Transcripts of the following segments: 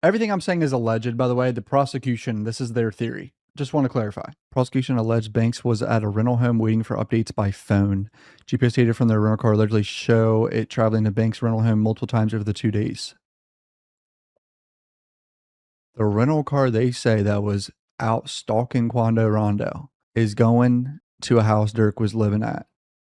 Everything I'm saying is alleged, by the way. The prosecution, this is their theory. Just want to clarify. Prosecution alleged Banks was at a rental home waiting for updates by phone. GPS data from their rental car allegedly show it traveling to Banks' rental home multiple times over the 2 days. The rental car, they say, that was out stalking Quando Rondo is going to a house Durk was living at,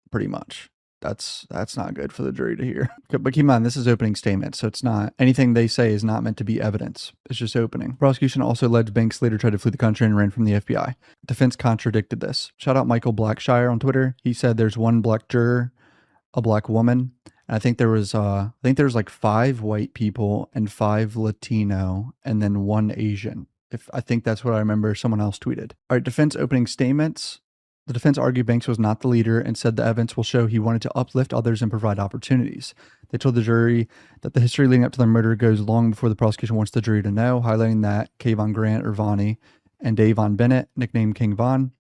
pretty much. That's not good for the jury to hear. But keep in mind, this is opening statement, so it's not anything they say is not meant to be evidence. It's just opening. Prosecution also alleged Banks later tried to flee the country and ran from the FBI. Defense contradicted this. Shout out Michael Blackshire on Twitter. He said there's one black juror, a black woman. And I think there was like 5 white people and 5 Latino and then 1 Asian. I think that's what I remember someone else tweeted. All right, defense opening statements. The defense argued Banks was not the leader and said the evidence will show he wanted to uplift others and provide opportunities. They told the jury that the history leading up to the murder goes long before the prosecution wants the jury to know, highlighting that Kayvon Grant, or Vonnie, and Davon Bennett, nicknamed King Von,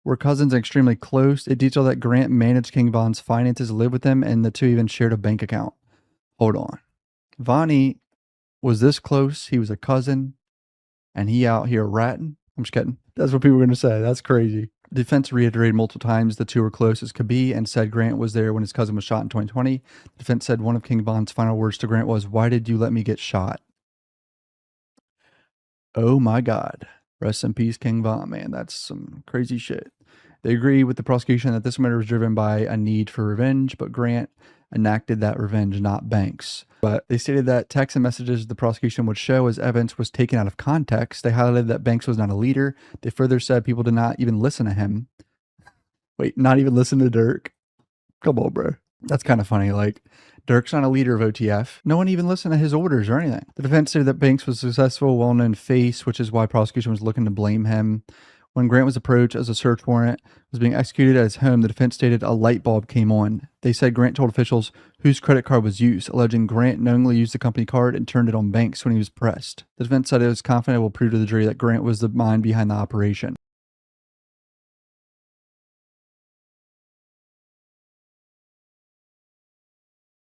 were cousins and extremely close. It detailed that Grant managed King Von's finances, lived with him, and the two even shared a bank account. Hold on. Vonnie was this close. He was a cousin, and he out here ratting? I'm just kidding. That's what people are going to say. That's crazy. Defense reiterated multiple times the two were close as could be and said Grant was there when his cousin was shot in 2020. The defense said one of King Von's final words to Grant was, "Why did you let me get shot?" Oh my God. Rest in peace, King Von, man. That's some crazy shit. They agree with the prosecution that this murder was driven by a need for revenge, but Grant enacted that revenge, not Banks. But they stated that texts and messages the prosecution would show as evidence was taken out of context. They highlighted that Banks was not a leader. They further said people did not even listen to him. Wait, not even listen to Durk? Come on, bro. That's kind of funny. Like, Durk's not a leader of OTF. No one even listened to his orders or anything. The defense said that Banks was a successful, well-known face, which is why prosecution was looking to blame him. When Grant was approached as a search warrant was being executed at his home, the defense stated a light bulb came on. They said Grant told officials whose credit card was used, alleging Grant knowingly used the company card and turned it on Banks when he was pressed. The defense said it was confident it will prove to the jury that Grant was the mind behind the operation.